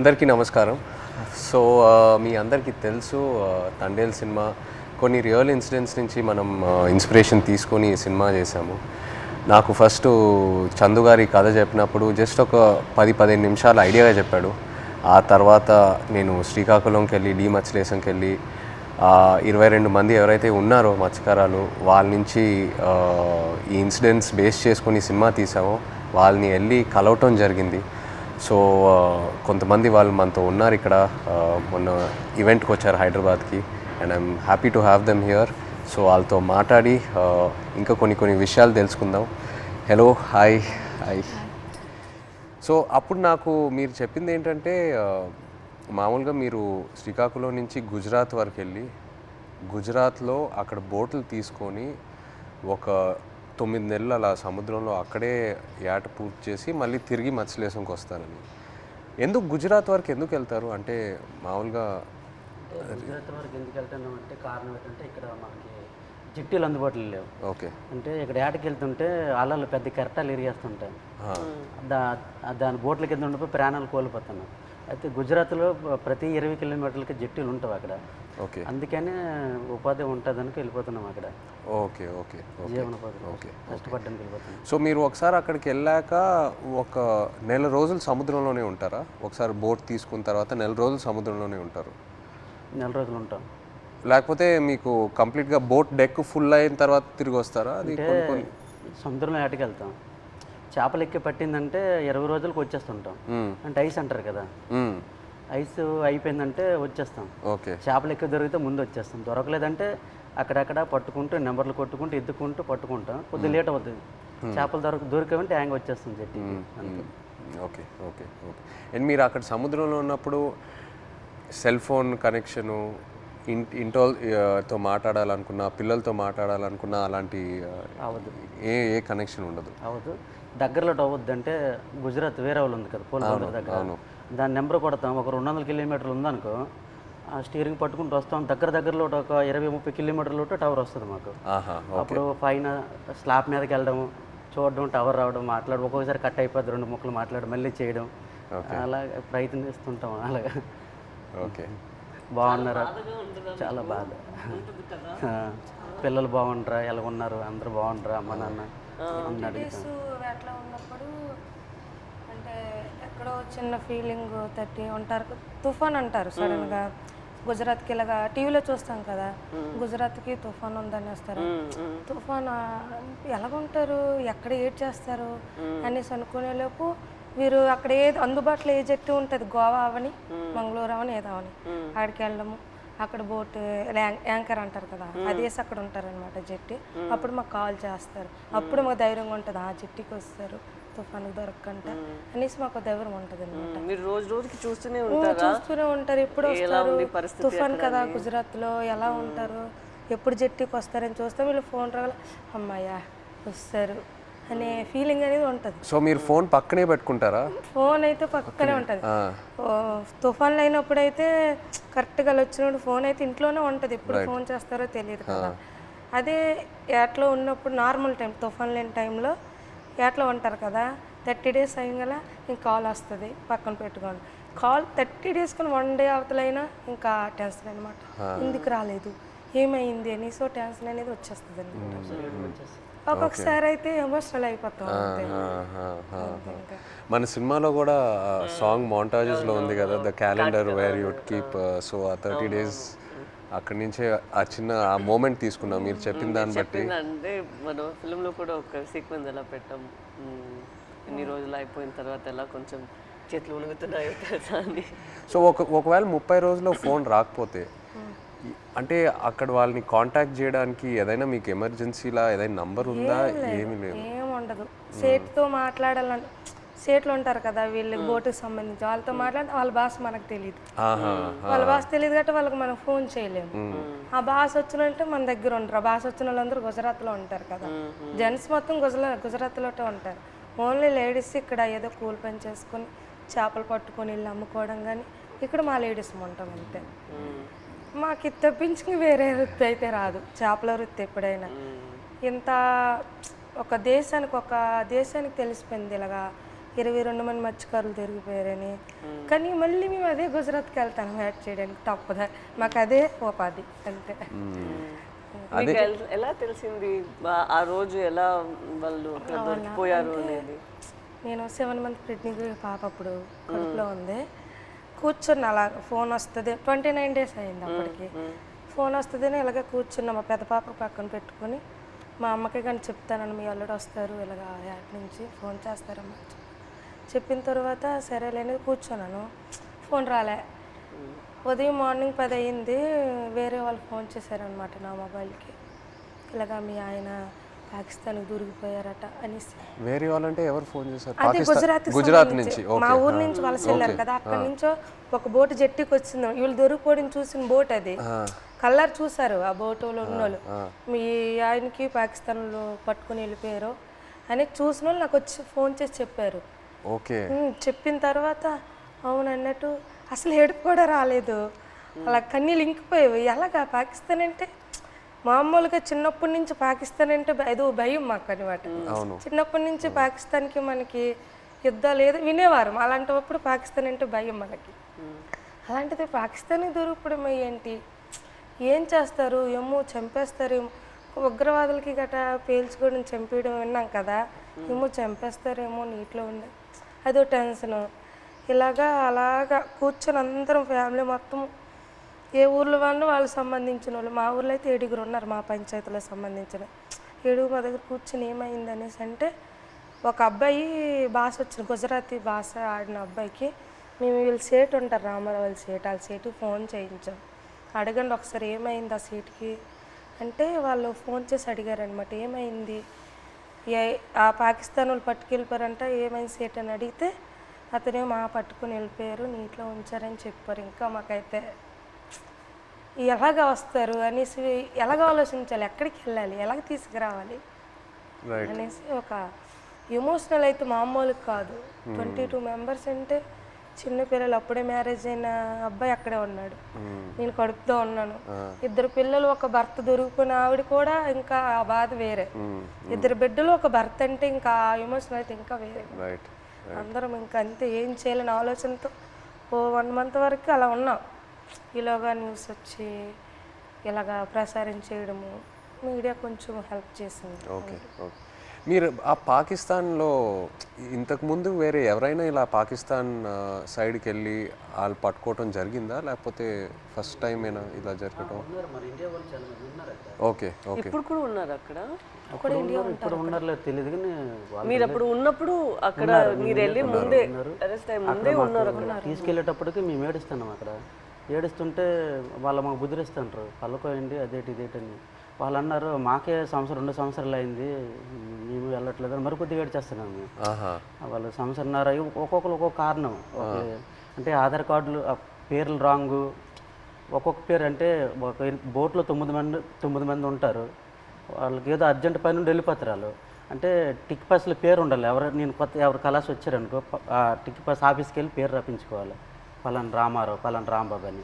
అందరికీ నమస్కారం. సో మీ అందరికీ తెలుసు తండేల్ సినిమా కొన్ని రియల్ ఇన్సిడెంట్స్ నుంచి మనం ఇన్స్పిరేషన్ తీసుకొని ఈ సినిమా చేశాము. నాకు ఫస్ట్ చందు గారి కథ చెప్పినప్పుడు జస్ట్ ఒక 10-15 నిమిషాలు ఐడియాగా చెప్పాడు. ఆ తర్వాత నేను శ్రీకాకుళంకి వెళ్ళి మత్స్యలేశంకి వెళ్ళి 22 మంది ఎవరైతే ఉన్నారో మత్స్యకారాలు వాళ్ళ నుంచి ఈ ఇన్సిడెంట్స్ బేస్ చేసుకొని సినిమా తీసామో వాళ్ళని వెళ్ళి కలవటం జరిగింది. సో కొంతమంది వాళ్ళు మనతో ఉన్నారు ఇక్కడ, మొన్న ఈవెంట్కి వచ్చారు హైదరాబాద్కి, and I'm happy to have them here. So వాళ్ళతో మాట్లాడి ఇంకా కొన్ని విషయాలు తెలుసుకుందాం. Hello, hi. సో అప్పుడు నాకు మీరు చెప్పింది ఏంటంటే మామూలుగా మీరు శ్రీకాకుళం నుంచి గుజరాత్ వరకు వెళ్ళి గుజరాత్లో అక్కడ బోట్లు తీసుకొని ఒక 9 నెలలు అలా సముద్రంలో అక్కడే ఏట పూర్తి చేసి మళ్ళీ తిరిగి మత్స్యలేశంకి వస్తారని. ఎందుకు గుజరాత్ వరకు ఎందుకు వెళ్తారు? అంటే మామూలుగా గుజరాత్ వరకు ఎందుకు వెళ్తున్నాం అంటే కారణం ఏంటంటే ఇక్కడ మనకి జిట్టీలు అందుబాటులో లేవు. ఓకే. అంటే ఇక్కడ ఏటకి వెళ్తుంటే అలలు పెద్ద కెరటాలు ఇరిగేస్తుంటాయి. దాని బోట్ల కింద ఉండిపోయి ప్రాణాలు కోల్పోతున్నాం. అయితే గుజరాత్లో ప్రతి 20 కిలోమీటర్లకి జట్టీలు ఉంటాయి అక్కడ. ఓకే. అందుకనే ఉపాధి ఉంటుందని వెళ్ళిపోతున్నాం అక్కడ. ఓకే. జీవనోపాధి కష్టపడ్డానికి వెళ్ళిపోతున్నాం. సో మీరు ఒకసారి అక్కడికి వెళ్ళాక ఒక నెల రోజులు సముద్రంలోనే ఉంటారా? ఒకసారి బోట్ తీసుకున్న తర్వాత నెల రోజులు సముద్రంలోనే ఉంటారు? నెల రోజులు ఉంటాం. లేకపోతే మీకు కంప్లీట్గా బోట్ డెక్ ఫుల్ అయిన తర్వాత తిరిగి వస్తారా? అది సముద్రంలో ఏటకి వెళ్తాం. చేపలు ఎక్కి పట్టిందంటే 20 రోజులకు వచ్చేస్తుంటాం. అంటే ఐస్ అంటారు కదా, ఐస్ అయిపోయిందంటే వచ్చేస్తాం. ఓకే. చేపలు ఎక్కి దొరికితే ముందు వచ్చేస్తాం. దొరకలేదంటే అక్కడక్కడ పట్టుకుంటూ నెంబర్లు కొట్టుకుంటూ ఎత్తుకుంటూ పట్టుకుంటాం. కొద్దిగా లేట్ అవుతుంది. చేపలు దొరికేవంటే హ్యాంగ్ వచ్చేస్తుంది జట్టి. ఓకే. అండ్ మీరు అక్కడ సముద్రంలో ఉన్నప్పుడు సెల్ ఫోన్ కనెక్షను, ఇంటితో మాట్లాడాలనుకున్నా, పిల్లలతో మాట్లాడాలనుకున్నా అలాంటి అవ్వదు. ఏ కనెక్షన్ ఉండదు? అవ్వదు. దగ్గరలో అవ్వద్దు. అంటే గుజరాత్ వేరే వాళ్ళు ఉంది కదా పోలవరం దగ్గర, దాని నెంబర్ కొడతాం. ఒక 200 కిలోమీటర్లు ఉందనుకో, ఆ స్టీరింగ్ పట్టుకుంటూ వస్తాం. దగ్గరలో ఒక 20-30 కిలోమీటర్లు టవర్ వస్తుంది మాకు. అప్పుడు పైన స్లాబ్ మీదకి వెళ్ళడం, చూడడం, టవర్ రావడం, మాట్లాడడం. ఒక్కొక్కసారి కట్ అయిపోద్ది, 2 ముక్కలు మాట్లాడడం, మళ్ళీ చేయడం, అలా ప్రయత్నిస్తుంటాం. అలాగా. ఓకే. బాగున్నారా? చాలా బాధ. పిల్లలు బాగుంటారా, ఎలా ఉన్నారు, అందరూ బాగుంటారా, అమ్మ నాన్న అట్లా ఉన్నప్పుడు అంటే ఎక్కడో చిన్న ఫీలింగ్ తట్టి ఉంటారు. తుఫాన్ అంటారు సడన్గా. గుజరాత్కి ఇలాగా టీవీలో చూస్తాం కదా, గుజరాత్కి తుఫాన్ ఉందని వస్తారు. తుఫాన్ ఎలాగుంటారు, ఎక్కడ ఏడ్ చేస్తారు అనేసి అనుకునేలోపు వీరు అక్కడ ఏది అందుబాటులో ఏ జట్టు ఉంటుంది, గోవా అవని మంగళూరు అవని ఏదో అవని, అక్కడికి వెళ్ళడము. అక్కడ బోట్ యాంకర్ అంటారు కదా, అదేసి అక్కడ ఉంటారనమాట జట్టి. అప్పుడు మాకు కాల్ చేస్తారు. అప్పుడు మాకు ధైర్యంగా ఉంటుంది, ఆ జట్టికి వస్తారు తుఫాను దొరకకంట అనేసి మాకు ధైర్యం ఉంటుంది అనమాట. మీరు రోజుకి చూస్తూనే ఉంటారు. ఎప్పుడు వస్తారు తుఫాన్ కదా, గుజరాత్లో ఎలా ఉంటారు, ఎప్పుడు జట్టికి వస్తారని చూస్తే వీళ్ళు ఫోన్ రావాలి, అమ్మాయ్యా వస్తారు అనే ఫీలింగ్ అనేది ఉంటుంది. సో మీరు ఫోన్ పక్కనే పెట్టుకుంటారా? ఫోన్ అయితే పక్కనే ఉంటుంది. తుఫాన్లు అయినప్పుడు అయితే కరెక్ట్గా వచ్చినప్పుడు ఫోన్ అయితే ఇంట్లోనే ఉంటుంది. ఎప్పుడు ఫోన్ చేస్తారో తెలియదు కదా. అదే ఏట్లో ఉన్నప్పుడు నార్మల్ టైం, తుఫాన్ లేని టైంలో ఏట్లో ఉంటారు కదా, 30 డేస్ అయ్యగల ఇంక కాల్ వస్తుంది, పక్కన పెట్టుకోండి. కాల్ 30 డేస్కొని 1 డే అవతలైనా ఇంకా టెన్షన్ అనమాట. ఎందుకు రాలేదు, ఏమైంది అని. సో టెన్షన్ అనేది వచ్చేస్తుంది అనమాట. ఒక్కొక్కసారి అయితే ఎమోషనల్ అయిపోతాం. మన సినిమాలో కూడా సాంగ్ మోంటాజెస్లో ఉంది కదా, the calendar where you'd keep. So ఆ 30 డేస్ అక్కడి నుంచే ఆ చిన్న ఆ మూమెంట్ తీసుకున్నాం మీరు చెప్పిన దాన్ని బట్టి. అంటే మన ఫిల్మ్లో కూడా ఒక సీక్వెన్స్ ఎలా పెట్టాం, ఇన్ని రోజులు అయిపోయిన తర్వాత ఎలా కొంచెం చేతులు ఉణుగుతున్నాయో తెలుసా అని. సో ఒకవేళ 30 రోజుల్లో ఫోన్ రాకపోతే అంటే అక్కడ వాళ్ళని కాంటాక్ట్ చేయడానికి ఏదైనా మీకు ఎమర్జెన్సీలా ఏదైనా నంబర్ ఉందా? ఏమీ లేదు, ఏముండదు. సేట్తో మాట్లాడాలని, సేట్లు ఉంటారు కదా వీళ్ళకి బోటుకి సంబంధించి, వాళ్ళతో మాట్లాడితే వాళ్ళ భాష మనకు తెలియదు. వాళ్ళ భాష తెలియదు కాబట్టి వాళ్ళకి మనం ఫోన్ చేయలేము. ఆ భాష వచ్చినంటే మన దగ్గర ఉంటారు. ఆ భాష వచ్చిన వాళ్ళందరూ గుజరాత్లో ఉంటారు కదా, జెంట్స్ మొత్తం గుజరాత్లో ఉంటారు. ఓన్లీ లేడీస్ ఇక్కడ ఏదో కూలి పని చేసుకొని చేపలు పట్టుకొని వెళ్ళి అమ్ముకోవడం, కానీ ఇక్కడ మా లేడీస్ ఉంటాం అంతే. మాకు ఇది తప్పించి వేరే వృత్తి అయితే రాదు, చేపల వృత్తి. ఎప్పుడైనా ఇంత ఒక దేశానికి తెలిసిపోయింది ఇలాగా 22 మంది మత్స్యకారులు దొరికిపోయారని. కానీ మళ్ళీ మేము అదే గుజరాత్కి వెళ్తాను వేట చేయడానికి తప్పదా, మాకు అదే ఉపాధి అంతే. మీకు ఎలా తెలిసింది ఆ రోజు ఎలా వాళ్ళు అక్కడ దొరికిపోయారు అనేది? నేను 7 మంత్ ప్రెగ్నెంట్ పాప అప్పుడు కడుపులో ఉంది. కూర్చున్న అలా ఫోన్ వస్తుంది, 29 days అయింది అప్పటికి. ఫోన్ వస్తుందని ఇలాగే కూర్చున్నా, మా పెద్ద పాప పక్కన పెట్టుకొని. మా అమ్మకి కానీ చెప్తానని, మీ అల్లుడు వస్తారు ఇలాగ యాడ్ నుంచి ఫోన్ చేస్తారమ్మా చెప్పిన తర్వాత సరేలేని కూర్చున్నాను. ఫోన్ రాలే. ఉదయం మార్నింగ్ 10 అయింది, వేరే వాళ్ళు ఫోన్ చేశారనమాట నా మొబైల్కి, ఇలాగా మీ ఆయన పాకిస్తాన్కి దొరికిపోయారట అనేసి. వేరే వాళ్ళంటే ఎవరు ఫోన్ చేశారు? అదే గుజరాత్ నుంచి, మా ఊరు నుంచి వలస వెళ్ళారు కదా, అక్కడి నుంచో ఒక బోటు జట్టికి వచ్చింది. వీళ్ళు దొరికిపోవడం చూసిన బోట్ అది, కలర్ చూసారు ఆ బోటులో ఉన్నోళ్ళు, మీ ఆయనకి పాకిస్తాన్లో పట్టుకుని వెళ్ళిపోయారు అని చూసిన వాళ్ళు నాకు వచ్చి ఫోన్ చేసి చెప్పారు. ఓకే. చెప్పిన తర్వాత అవును అన్నట్టు అసలు ఏడుపు కూడా రాలేదు, అలా కన్నీళ్ళు ఇంకిపోయేవి. ఎలాగా పాకిస్తాన్ అంటే మామూలుగా చిన్నప్పటి నుంచి పాకిస్తాన్ అంటే ఏదో భయం మాకు అనమాట. చిన్నప్పటి నుంచి పాకిస్తాన్కి మనకి యుద్ధాలు ఏదో వినేవారు, అలాంటప్పుడు పాకిస్తాన్ అంటే భయం మనకి. అలాంటిది పాకిస్తాన్కి దొరికిపోవడం ఏంటి, ఏం చేస్తారు ఏమో, చంపేస్తారేమో, ఉగ్రవాదులకి గట్రా పేల్చుకోవడం చంపేయడం విన్నాం కదా, ఏమో చంపేస్తారేమో నీటిలో ఉండే అదో టెన్షను. అలాగా కూర్చొని అందరం ఫ్యామిలీ మొత్తం, ఏ ఊర్లో వాళ్ళు సంబంధించిన వాళ్ళు, మా ఊర్లో అయితే 7 ఉన్నారు, మా పంచాయతీలో సంబంధించిన 7 మా దగ్గర కూర్చొని ఏమైంది అనేసి అంటే, ఒక అబ్బాయి భాష వచ్చిన గుజరాతీ భాష ఆడిన అబ్బాయికి మేము వీళ్ళు సేటు ఉంటారు రామారావు వాళ్ళ సేటు, వాళ్ళ సేటుకి ఫోన్ చేయించాం. అడగండి ఒకసారి ఏమైంది ఆ సీట్కి అంటే, వాళ్ళు ఫోన్ చేసి అడిగారనమాట ఏమైంది, ఆ పాకిస్తాన్ వాళ్ళు పట్టుకెళ్ళిపోయారంట, ఏమైంది సీట్ అని అడిగితే అతనే మా పట్టుకుని వెళ్ళిపోయారు, నీటిలో ఉంచారని చెప్పారు. ఇంకా మాకైతే ఎలాగ వస్తారు అనేసి, ఎలాగ ఆలోచించాలి, ఎక్కడికి వెళ్ళాలి, ఎలాగ తీసుకురావాలి అనేసి ఒక ఎమోషనల్ అయితే మామూలుగా కాదు. 22 members అంటే చిన్నపిల్లలు, అప్పుడే మ్యారేజ్ అయిన అబ్బాయి అక్కడే ఉన్నాడు, నేను కడుపుతో ఉన్నాను, 2 పిల్లలు, ఒక భర్త దొరికిపోయిన ఆవిడ కూడా ఇంకా ఆ బాధ వేరే, 2 బిడ్డలు ఒక భర్త అంటే ఇంకా ఆ ఎమోషన్ అయితే ఇంకా వేరే. అందరం ఇంకా అంతే, ఏం చేయాలని ఆలోచనతో ఓ 1 month వరకు అలా ఉన్నాం. ఇలాగా న్యూస్ వచ్చి ఇలాగా ప్రసారం చేయడము, మీడియా కొంచెం హెల్ప్ చేసింది. ఓకే. ఓకే. మీరు ఆ పాకిస్తాన్లో ఇంతకుముందు వేరే ఎవరైనా ఇలా పాకిస్తాన్ సైడ్కి వెళ్ళి వాళ్ళు పట్టుకోవటం జరిగిందా, లేకపోతే ఫస్ట్ టైం అయినా ఇలా జరగటం? ఓకే. ఓకే. ఇప్పుడు కూడా ఉన్నారు అక్కడ? ఇప్పుడు ఉన్నారో తెలియదు కానీ మీరు అప్పుడు ఉన్నప్పుడు అక్కడ మీరు వెళ్ళి ముందే అరెస్ట్ అయ్యి ముందే ఉన్నారు అక్కడ. తీసుకెళ్ళేటప్పటికి మేము ఏడుస్తున్నాం అక్కడ. ఏడుస్తుంటే వాళ్ళు మాకు బుద్ధిరిస్తుంటారు, పళ్ళకోయండి అదేటి ఇదేటని. వాళ్ళు అన్నారు మాకే 2 సంవత్సరాలు అయింది మేము వెళ్ళట్లేదు అని మరికొద్దిగా ఏడ్చేస్తున్నాం మేము. వాళ్ళు 1.5 సంవత్సరాలు ఒక్కొక్కరు ఒక్కొక్క కారణం. అంటే ఆధార్ కార్డులు పేర్లు రాంగు, ఒక్కొక్క పేరు అంటే ఒక బోట్లో 9 మంది ఉంటారు, వాళ్ళకి ఏదో అర్జెంట్ పని నుండి వెళ్ళిపోతారు వాళ్ళు. అంటే టిక్ పాస్లో పేరు ఉండాలి, నేను ఎవరు కలాసి వచ్చారనుకో ఆ టిక్ పాస్ ఆఫీస్కి వెళ్ళి పేరు రప్పించుకోవాలి, పలానా రామారావు పలానా రాంబాబు అని.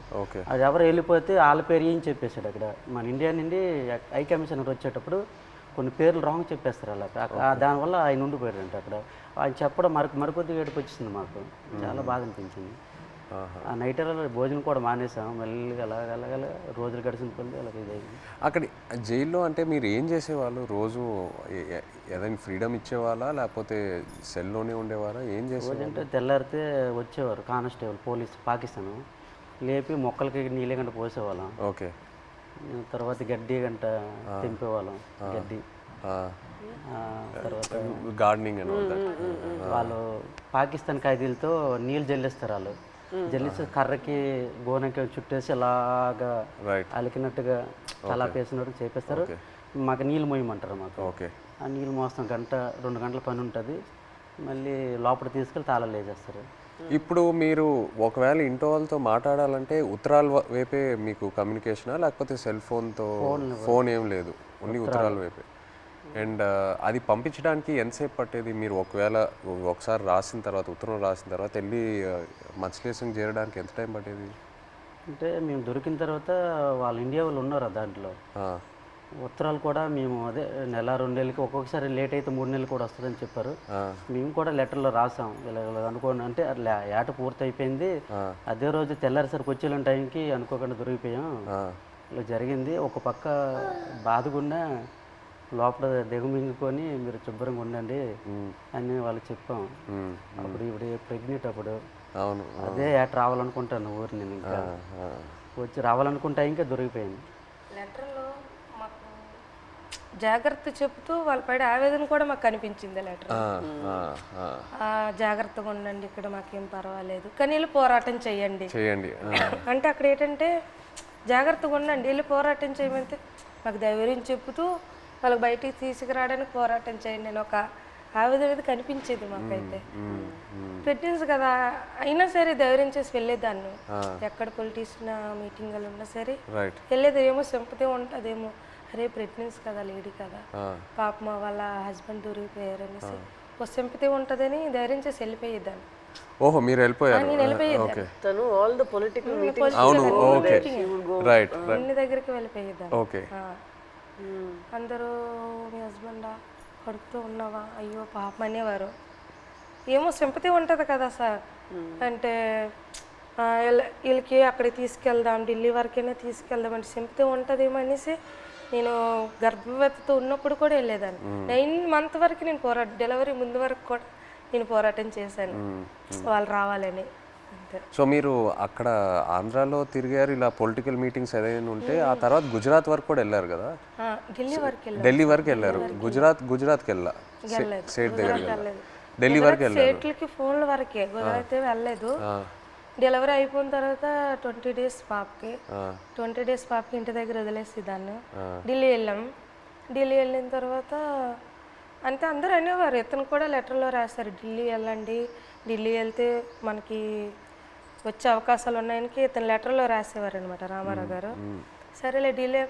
అది ఎవరు వెళ్ళిపోతే వాళ్ళ పేరు ఏం చెప్పేశాడు అక్కడ. మన ఇండియా నుండి హై కమిషనర్ వచ్చేటప్పుడు కొన్ని పేర్లు రాంగ్ చెప్పేస్తారు అలా, దానివల్ల ఆయన ఉండిపోయాడంట అక్కడ. ఆయన చెప్పడం మరికొద్దిగా ఏడుపు వచ్చింది మాకు, చాలా బాధ అనిపించింది. ఆ నైట్ భోజనం కూడా మానేసాం, మళ్ళీ అలాగ రోజులు గడిచిన కొద్ది అలాగే ఇదైంది. అక్కడ జైల్లో అంటే మీరు ఏం చేసేవాళ్ళు రోజు? ఏదైనా ఫ్రీడమ్ ఇచ్చేవాళ్ళా లేకపోతే సెల్లోనే ఉండేవారా, ఏం చేసేవారు? అంటే తెల్లారితే వచ్చేవారు కానిస్టేబుల్ పోలీస్ పాకిస్తాన్, లేపి మొక్కలకి నీళ్ళ గంట పోసేవాళ్ళం. ఓకే. తర్వాత గడ్డి గంట తెంపేవాళ్ళం, గడ్డి. తర్వాత గార్డెనింగ్ అని వాళ్ళు పాకిస్తాన్ ఖైదీలతో నీళ్ళు జల్లిస్తారు, వాళ్ళు జల్లిస్తే కర్రకి గోనకి చుట్టేసి అలాగా అలికినట్టుగా కలాపేసినట్టు చేపిస్తారు. మాకు నీళ్ళు మోయమంటారు మాకు. ఓకే. ఆ నీళ్ళు మోస్తాం, 1-2 గంటల పని ఉంటుంది, మళ్ళీ లోపల తీసుకెళ్ళి తాళాలు వేసేస్తారు. ఇప్పుడు మీరు ఒకవేళ ఇంట్లో వాళ్ళతో మాట్లాడాలంటే ఉత్తరాల వైపే మీకు కమ్యూనికేషనా, లేకపోతే సెల్ ఫోన్తో? ఫోన్ ఏం లేదు, ఓన్లీ ఉత్తరాల వైపే. అండ్ అది పంపించడానికి ఎంతసేపు పట్టేది? మీరు ఒకసారి రాసిన తర్వాత, ఉత్తరం రాసిన తర్వాత వెళ్ళి మత్స్యలేశంకి చేరడానికి ఎంత టైం పట్టేది? అంటే మేము దొరికిన తర్వాత వాళ్ళు ఇండియా వాళ్ళు ఉన్నారు దాంట్లో, ఉత్తరాలు కూడా మేము అదే నెల 2 నెలలకి ఒక్కొక్కసారి లేట్ అయితే 3 నెలలు కూడా వస్తుందని చెప్పారు. మేము కూడా లెటర్లో రాసాం ఇలా అనుకోండి అంటే ఏట పూర్తి అయిపోయింది, అదే రోజు తెల్లారిసరికి వచ్చే టైంకి అనుకోకుండా దొరికిపోయాం, ఇలా జరిగింది. ఒక పక్క బాధగుండా లోపల దిగమింగుకొని మీరు శుభ్రంగా ఉండండి అని వాళ్ళకి చెప్పాం. అప్పుడు ఇప్పుడు ప్రెగ్నెంట్ అప్పుడు అదే ఏట రావాలనుకుంటాను ఊరు నేను ఇంకా వచ్చి రావాలనుకుంటా ఇంకా దొరికిపోయింది. లెటర్లో మాకు జాగ్రత్త చెప్తూ వాళ్ళ పైన ఆవేదన కూడా మాకు కనిపించింది లెటర్. జాగ్రత్తగా ఉండండి, ఇక్కడ మాకేం పర్వాలేదు కానీ వెళ్ళి పోరాటం చేయండి అంటే అక్కడ ఏంటంటే జాగ్రత్తగా ఉండండి వెళ్ళి పోరాటం చేయమంటే మాకు ధైర్యం చెప్తూ వాళ్ళకి బయటికి తీసుకురావడానికి పోరాటం చేయండి నేను ఒక ఆవేదన అనేది కనిపించేది మాకైతే. ప్రెగ్నెన్సీ కదా అయినా సరే ధైర్యం చేసి వెళ్ళేదాన్ని, ఎక్కడ పొలిటీషియన్ మీటింగ్లు ఉన్నా సరే వెళ్ళేది. ఏమో సింపతి ఉంటుందేమో, అరే ప్రెగ్నెన్సీ కదా లేడీ కదా పాపం వాళ్ళ హస్బెండ్ దొరికిపోయారు అనేసి ఒక సింపతి ఉంటుందని ధైర్యం చేసి వెళ్ళిపోయేదాన్ని. ఓహో మీరు వెళ్ళిపోయారు. నేను వెళ్ళిపోయేదాన్ని, తను ఆల్ ద పొలిటికల్ అన్ని దగ్గరికి వెళ్ళిపోయేదాన్ని. అందరూ మీ హస్బెండా కడుపుతూ ఉన్నావా అయ్యో పాపం అనేవారు. ఏమో సింపతి ఉంటుంది కదా సార్, అంటే వీళ్ళకి అక్కడికి తీసుకెళ్దాం ఢిల్లీ వరకైనా తీసుకెళ్దాం అంటే సింపతి ఉంటుందేమో అనేసి నేను గర్భవతితో ఉన్నప్పుడు కూడా వెళ్ళేదాన్ని. 9 months వరకు నేను డెలివరీ ముందు వరకు కూడా నేను పోరాటం చేశాను వాళ్ళు రావాలని. సో మీరు అక్కడ ఆంధ్రాలో తిరిగారు ఇలా పొలిటికల్ మీటింగ్స్ ఏదైనా ఉంటే, ఆ తర్వాత గుజరాత్ వరకు కూడా వెళ్ళారు కదా? ఢిల్లీ వరకు వెళ్ళారు. గుజరాత్కి వెళ్ళా స్టేట్ దగ్గర ఢిల్లీ వరకు వెళ్ళారు. స్టేట్లకి ఫోన్ల వరకే, గుజరాత్ వెళ్ళలేదు. డెలివరీ అయిపోయిన తర్వాత 20 days పాపకి 20 days పాపకి ఇంటి దగ్గర వదిలేసి దాన్ని ఢిల్లీ వెళ్ళాం. ఢిల్లీ వెళ్ళిన తర్వాత అంటే అందరూ అనేవారు, ఇతను కూడా లెటర్లో రాశారు ఢిల్లీ వెళ్ళండి, ఢిల్లీ వెళ్తే మనకి వచ్చే అవకాశాలు ఉన్నాయని ఇతను లెటర్లో రాసేవారు అనమాట రామారావు గారు. సరేలే ఢిల్లీ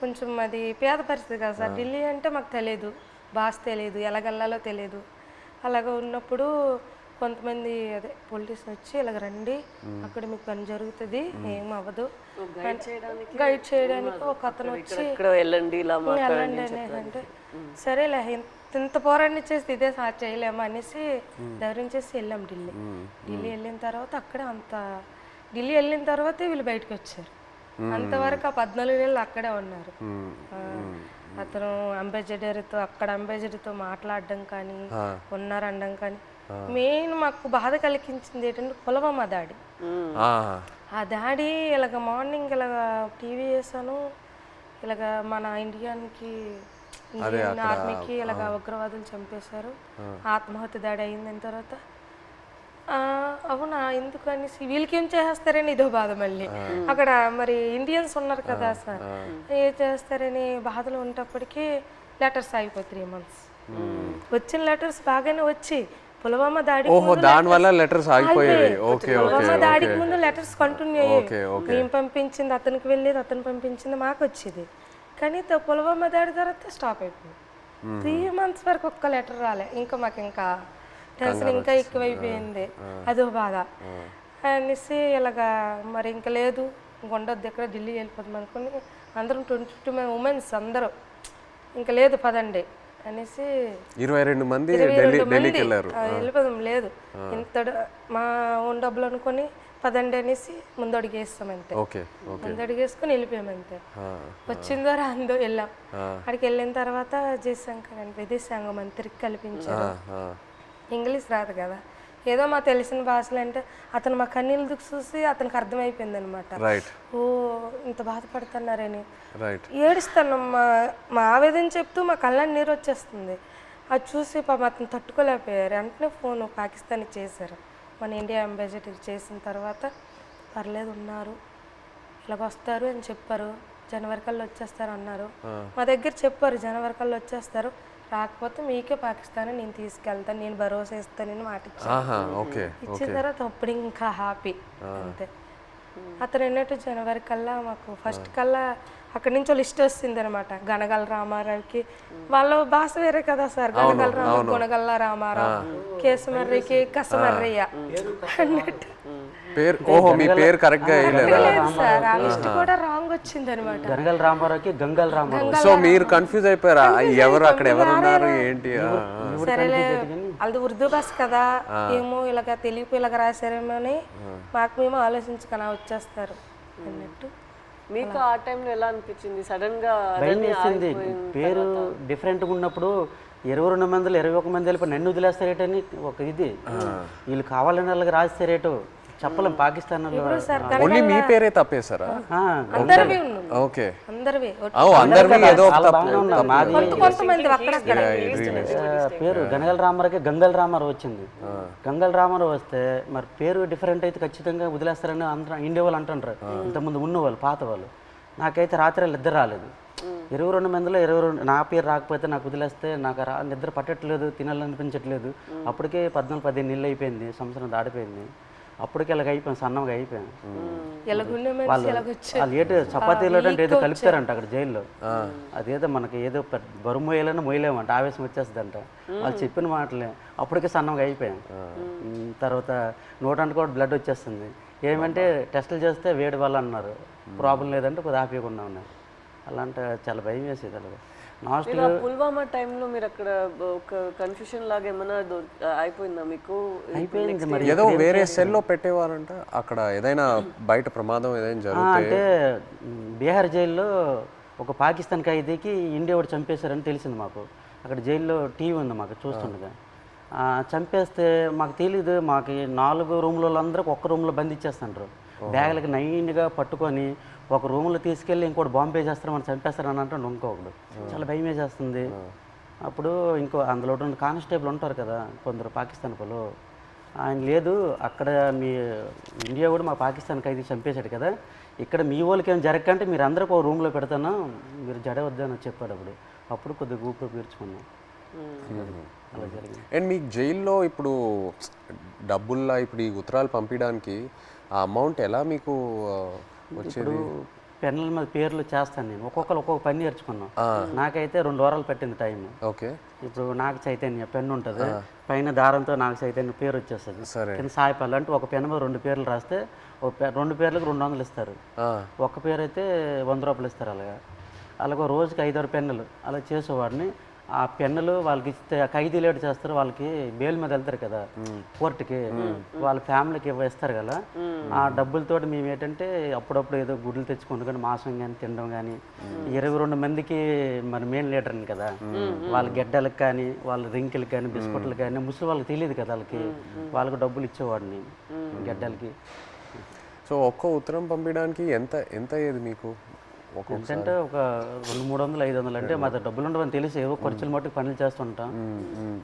కొంచెం అది పేద పరిస్థితి కదా సార్, ఢిల్లీ అంటే మాకు తెలియదు, భాష తెలియదు, ఎలాగెళ్ళాలో తెలియదు. అలాగ ఉన్నప్పుడు కొంతమంది అదే పొలిటీషియన్ వచ్చి ఇలాగ రండి అక్కడ మీకు పని జరుగుతుంది ఏం అవ్వదు గైడ్ చేయడానికి ఒక అతను వచ్చి వెళ్ళండి అంటే సరేలే ఇంత పోరాటం చేసి ఇదే చేయలేమా అనేసి ధైర్యం చేసి వెళ్ళాం ఢిల్లీ. ఢిల్లీ వెళ్ళిన తర్వాత అక్కడే ఢిల్లీ వెళ్ళిన తర్వాతే వీళ్ళు బయటకు వచ్చారు. అంతవరకు ఆ 14 నెలలు అక్కడే ఉన్నారు. అతను అంబాసిడర్తో మాట్లాడడం కానీ ఉన్నారనడం కానీ. మెయిన్ మాకు బాధ కలిగించింది ఏంటంటే పుల్వామా దాడి. ఆ దాడి ఇలాగ మార్నింగ్ ఇలాగ టీవీ వేసాను, ఇలాగ మన ఇండియన్కి ఆర్మీకి ఇలాగ ఉగ్రవాదులు చంపేశారు, ఆత్మహత్య దాడి అయిందని తర్వాత అవునా ఎందుకు అనేసి వీళ్ళకి ఏం చేస్తారని ఇదో బాధ. మళ్ళీ అక్కడ మరి ఇండియన్స్ ఉన్నారు కదా సార్, ఏం చేస్తారని బాధలు ఉన్నప్పటికీ లెటర్స్ అయిపోయి 3 months. వచ్చిన లెటర్స్ బాగానే వచ్చి పుల్వామా దాడికి ముందు లెటర్స్ కంటిన్యూ అయ్యాయి. మేము పంపించింది అతనికి వెళ్ళేది, అతను పంపించింది మాకు వచ్చేది. కానీ పుల్వామా దాడి తర్వాత స్టాప్ అయిపోయింది. 3 months వరకు ఒక్క లెటర్ రాలే. ఇంకా మాకు ఇంకా టెన్షన్ ఇంకా ఎక్కువైపోయింది, అదో బాధ అనేసి ఇలాగా మరి ఇంకా లేదు ఉండొద్దు ఎక్కడ ఢిల్లీ వెళ్ళిపోతాం అనుకుని అందరం 22 ఉమెన్స్ అందరూ ఇంకా లేదు పదండి అనేసి 22 మంది వెళ్ళిపోదాం లేదు ఇంత మా ఓన్ డబ్బులు అనుకుని పదండి అనేసి ముందడుగేస్తాం అంతే. ముందడుగేసుకుని వెళ్ళిపోయామంతే. వచ్చిందో రాందో వెళ్ళాం. అక్కడికి వెళ్ళిన తర్వాత జయశంకర్ అని విదేశాంగ మంత్రికి కల్పించారు. ఇంగ్లీష్ రాదు కదా, ఏదో మా తెలిసిన భాషలు అంటే అతను మా కన్నీళ్ళు చూసి అతనికి అర్థమైపోయింది అనమాట. ఓ ఇంత బాధపడుతున్నారని ఏడుస్తాను. మా ఆవేదన చెప్తూ మా కళ్ళని నీరు వచ్చేస్తుంది. అది చూసి పాపం అతను తట్టుకోలేకపోయారు. వెంటనే ఫోన్ పాకిస్తాన్ చేశారు. మన ఇండియా అంబాసిడర్ చేసిన తర్వాత పర్లేదు ఉన్నారు ఇలాగ వస్తారు అని చెప్పారు. జనవరి కల్లా వచ్చేస్తారు అన్నారు. మా దగ్గర చెప్పారు జనవరి కల్లా వచ్చేస్తారు, రాకపోతే మీకే పాకిస్తాన్ నేను తీసుకెళ్తాను, నేను భరోసా ఇస్తానని మాట ఇచ్చిన తర్వాత అప్పుడు ఇంకా హ్యాపీ అంతే. అతను అన్నట్టు జనవరి కల్లా మాకు ఫస్ట్ కల్లా అక్కడి నుంచి లిస్ట్ వస్తుంది అనమాట. గనగల రామారావుకి వాళ్ళ భాష వేరే కదా సార్, గనగల రామారావు గుణగల్ల రామారావు, కేసమర్రికి కసమర్రయ్య అన్నట్టు పేరు ఓహో మీ పేరు కరెక్ట్గా వేయలేదా? సార్ ఆ లిస్ట్ కూడా రాంగ్ వచ్చింది అనమాట. గనగల రామారావుకి గంగల్ రామారావు. సో మీరు కన్ఫ్యూజ్ అయిపోయారా ఎవరు అక్కడ ఎవరు ఉన్నారు ఏంటి? సరేలే అది ఉర్దూ బస్ కదా, ఏమో ఇలాగ తెలియపు ఇలాగ రాశారేమో అని మాకు మేము ఆలోచించుకొని వచ్చేస్తారు అన్నట్టు. మీకు ఆ టైంలో ఎలా అనిపించింది? సడన్ గా భయం వేసింది. పేరు డిఫరెంట్గా ఉన్నప్పుడు 22 మందిలో 21 మంది వెళ్ళిపోయి నన్ను వదిలేస్తారేటని ఒక ఇది, వీళ్ళు కావాలని వాళ్ళకి రాస్తారేటో చెప్పలేం. పాకిస్తాన్ ఓన్లీ మీ పేరే తప్పేశారా? అందరివి ఉన్నాం, ఓకే అందరివి. అందరివి ఏదో ఒక మాది కొంతమంది అక్కడక్కడ పేరు గనగల రామారావుకి గంగల్ రామారావు వచ్చింది. గంగల్ రామారావు వస్తే మరి పేరు డిఫరెంట్ అయితే ఖచ్చితంగా వదిలేస్తారని అందరూ ఇండియా వాళ్ళు అంటుంటారు, ఇంతకుముందు ఉన్నవాళ్ళు పాత వాళ్ళు. నాకైతే రాత్రి నిద్ర రాలేదు. 22 మందిలో 22 నా పేరు రాకపోతే నాకు వదిలేస్తే నాకు నిద్ర పట్టట్లేదు, తినాలనిపించట్లేదు. అప్పటికే 14-15 నెలలు అయిపోయింది, సంవత్సరం దాటిపోయింది. అప్పటికి ఇలాగ అయిపోయాను, సన్నంగా అయిపోయాను. వాళ్ళు ఏదో చపాతీలో అంటే ఏదో కలుపుతారంట అక్కడ జైల్లో, అదేదో మనకి ఏదో బరువు మోయాలని మోయలేమంట, ఆవేశం వచ్చేస్తుందంట. వాళ్ళు చెప్పిన మాటలే అప్పటికే సన్నంగా అయిపోయాను. తర్వాత నోటానికి కూడా బ్లడ్ వచ్చేస్తుంది. ఏమంటే టెస్టులు చేస్తే వేడి వల్ల అన్నారు, ప్రాబ్లం లేదంటే కొద్దిగా ఆపేయకుండా ఉన్నారు. అలాంటి చాలా భయం వేసేది. అలాగే పుల్వామా టైంలో మీరు అక్కడ ఒక కన్ఫ్యూషన్ లాగా ఏమైనా అయిపోయిందా మీకు? అయిపోయింది మరి. ఏదో వేరే సెల్లో పెట్టేవారంట అక్కడ, ఏదైనా బయట ప్రమాదం ఏదైనా జరిగితే. అంటే బీహార్ జైల్లో ఒక పాకిస్తాన్ ఖైదీకి ఇండియా వాడు చంపేశారని తెలిసింది మాకు. అక్కడ జైల్లో టీవీ ఉంది మాకు చూస్తుండగా. చంపేస్తే మాకు తెలీదు, మాకు 4 రూమ్లలో అందరికి ఒక్క రూమ్లో బంధించేస్తుంటారు. బ్యాగులకి నైన్గా పట్టుకొని ఒక రూమ్లో తీసుకెళ్ళి ఇంకోటి బాంబు వేసేస్తారు, మనం చంపేస్తారని అంటే ఇంకొకడు. చాలా భయం వేసేస్తుంది. అప్పుడు ఇంకో అందులో కానిస్టేబుల్ ఉంటారు కదా కొందరు పాకిస్తాన్ వాళ్ళు, ఆయన లేదు అక్కడ మీ ఇండియా కూడా మా పాకిస్తాన్ ఖైదీ చంపేశాడు కదా, ఇక్కడ మీ వాళ్ళకి ఏం జరగకంటే మీరు అందరికి ఒక రూమ్లో పెడతాను, మీరు జడవద్దని చెప్పాడు. అప్పుడు కొద్దిగా ఊపిరి పీల్చుకున్నాం. అలా జరిగింది. అండ్ మీకు జైల్లో ఇప్పుడు డబ్బుల్లా ఇప్పుడు ఈ ఉత్తరాలు పంపించడానికి ఆ అమౌంట్ ఎలా మీకు వచ్చేది? పెన్నుల మీద పేర్లు చేస్తాను నేను, ఒక్కొక్కరు ఒక్కొక్క పని నేర్చుకున్నాం. నాకైతే 2 వారాలు పెట్టింది టైం. ఓకే. ఇప్పుడు నాకు చైతన్య పెన్ను ఉంటుంది, పైన దారంతో నాకు చైతన్య పేరు వచ్చేస్తుంది. కింద సాయిపల్లి అంటే ఒక పెన్ను మీద 2 పేర్లు రాస్తే 2 పేర్లకు 200 ఇస్తారు. ఒక పేరు అయితే 100 రూపాయలు ఇస్తారు. అలాగే రోజుకి 5-6 పెన్నులు అలా చేసేవాడిని. ఆ పెన్నులు వాళ్ళకి ఇస్తే ఖైదీ లేట్ చేస్తారు, వాళ్ళకి బెయిల్ మీద వెళ్తారు కదా కోర్టుకి, వాళ్ళ ఫ్యామిలీకి ఇస్తారు కదా. ఆ డబ్బులతోటి మేము ఏంటంటే అప్పుడప్పుడు ఏదో గుడ్లు తెచ్చుకుంటాం కానీ మాంసం కానీ తినడం కానీ. 22 మందికి మరి మెయిన్ లీడర్ని కదా, వాళ్ళ గెడ్డలకు కానీ వాళ్ళ రింకిలకు కానీ బిస్కెట్లకు కానీ ముసలి వాళ్ళకి తెలియదు కదా, వాళ్ళకి డబ్బులు ఇచ్చేవాడిని గెడ్డలకి. సో ఒక్కో ఉత్తరం పంపించడానికి ఎంత అయ్యేది మీకు? అంటే ఒక 200-300-500 అంటే మా డబ్బులు ఉండవని తెలిసి ఏవో ఖర్చులు మట్టుకు పనులు చేస్తుంటాం.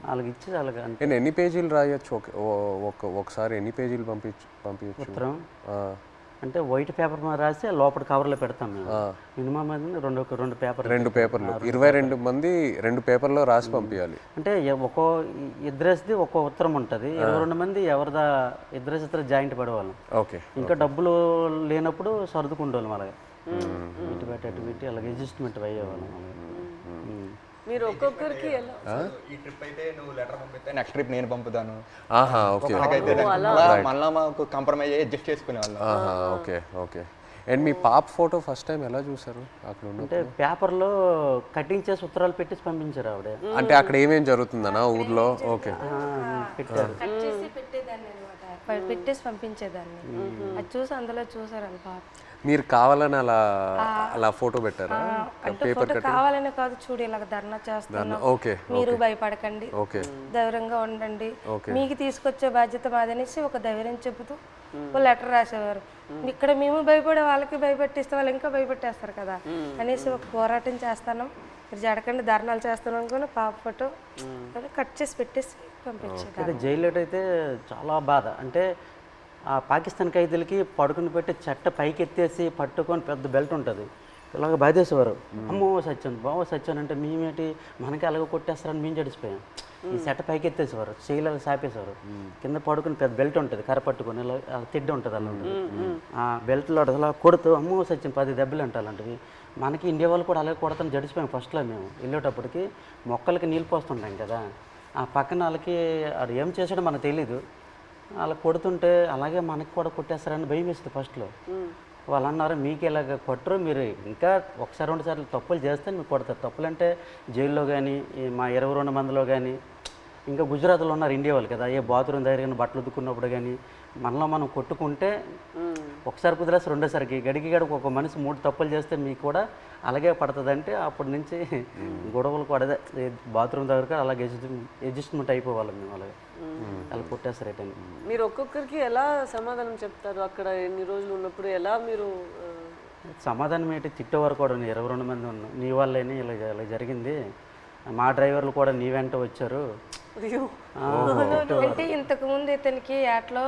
వాళ్ళకి ఇచ్చి అలాగే. నేను ఎన్ని పేజీలు రాయొచ్చు ఒకసారి? ఎన్ని పేజీలు పంపించచ్చు ఉత్తరం? అంటే వైట్ పేపర్ మీద రాసి లోపల కవర్లో పెడతాం మేము. మినిమం రెండు పేపర్లు 22 మంది 2 పేపర్లో రాసి పంపించాలి. అంటే ఒక్కో ఇద్దరేసిది ఒక్కో ఉత్తరం ఉంటుంది. 22 మంది ఎవరిదా ఇద్దరు జాయింట్ పడేవాళ్ళం. ఓకే. ఇంకా డబ్బులు లేనప్పుడు సర్దుకుంటేవాళ్ళం. అలాగే ఇటు పెట్టి అలాగే అడ్జస్ట్మెంట్ అయ్యేవాళ్ళం. మీరు ఒక్కొక్కరికి ఈ ట్రిప్ అయితే నువ్వు లెటర్ పంపిస్తే నెక్స్ట్ ట్రిప్ నేను పంపుతాను. మళ్ళీ మాకు కాంప్రమైజ్ అయ్యి అడ్జస్ట్ చేసుకునేవాళ్ళం. ఓకే. అండ్ మీ పాప ఫోటో ఫస్ట్ టైం ఎలా చూసారు అక్కడ? అంటే పేపర్లో కటింగ్ చేసి ఉత్తరాలు పెట్టేసి పంపించారు ఆవిడ. అంటే అక్కడ ఏమేం జరుగుతుందన్నా ఊర్లో? ఓకే. పెట్టారు, పెట్టేసి పంపించేదాన్ని. అది చూసి అందులో చూసారు వాళ్ళ పాప. మీరు కావాలని అలా ఫోటో పెట్టారా? అంటే ఫోటో కావాలని కాదు, చూడు ఇలాగ ధర్నా చేస్తున్నాం, మీరు భయపడకండి, ధైర్యంగా ఉండండి, మీకు తీసుకొచ్చే బాధ్యత మాదనేసి ఒక ధైర్యం చెబుతూ ఒక లెటర్ రాసేవారు. ఇక్కడ మేము భయపడే వాళ్ళకి భయపెట్టిస్తే వాళ్ళు ఇంకా భయపెట్టేస్తారు కదా అనేసి ఒక పోరాటం చేస్తాను, మీరు జడకండి ధర్నాలు చేస్తాను అనుకుని పాప ఫోటో కట్ చేసి పెట్టేసి పంపించారు. జైల్లో అయితే చాలా బాధ. అంటే ఆ పాకిస్తాన్ ఖైదీలకి పడుకుని పెట్టి చెట్ట పైకి ఎత్తేసి పట్టుకొని పెద్ద బెల్ట్ ఉంటుంది, ఇలాగ బాధేసేవారు. అమ్మో సచ్చాను బావ సచ్చాను అంటే మేమేంటి మనకి అలాగ కొట్టేస్తారని మేము జడిసిపోయాం. ఈ చెట్ట పైకి ఎత్తేసేవారు, చేయలాగా సాపేసేవారు. కింద పడుకుని పెద్ద బెల్ట్ ఉంటుంది, కర్ర పట్టుకొని ఇలా తిడ్డ ఉంటుంది అలా ఉంటుంది. ఆ బెల్ట్లో అలా కొడుతూ అమ్మో సచ్చాను 10 దెబ్బలు అంటే అలాంటివి. మనకి ఇండియా వాళ్ళు కూడా అలాగే కొడతాను జడిసిపోయాం. ఫస్ట్లో మేము వెళ్ళేటప్పటికి మొక్కలకి నీళ్ళు పోస్తుంటాం కదా, ఆ పక్కన వాళ్ళకి అది ఏం చేసాడో మనకు తెలీదు. అలా కొడుతుంటే అలాగే మనకి కూడా కొట్టేస్తారని భయం వేస్తుంది ఫస్ట్లో. వాళ్ళు అన్నారు మీకు ఇలాగ కొట్టరు, మీరు ఇంకా ఒకసారి 2 సార్లు తప్పులు చేస్తే మీకు కొడతారు. తప్పులు అంటే జైల్లో కానీ మా 22 మందిలో కానీ, ఇంకా గుజరాత్లో ఉన్నారు ఇండియా వాళ్ళు కదా, ఏ బాత్రూమ్ దగ్గర బట్టలు ఉతుక్కున్నప్పుడు కానీ మనలో మనం కొట్టుకుంటే ఒకసారి కుదిరేసి రెండోసారికి గడికి ఒక మనిషి 3 తప్పులు చేస్తే మీకు కూడా అలాగే పడుతుంది. అంటే అప్పటి నుంచి గొడవలు కూడా అదే బాత్రూమ్ దగ్గర అలాగే అడ్జస్ట్మెంట్ అయిపోవాలి మేము. అలాగే అలా కొట్టేస్తారు రిటర్న్. మీరు ఒక్కొక్కరికి ఎలా సమాధానం చెప్తారు అక్కడ ఎన్ని రోజులు ఉన్నప్పుడు? ఎలా మీరు సమాధానం ఏంటి, తిట్టేవారు కూడా 22 మంది ఉన్నాం, నీ వల్లేని ఇలా ఇలా జరిగింది, మా డ్రైవర్లు కూడా నీ వెంట వచ్చారు. అంటే ఇంతకుముందు ఇతనికి యాట్లో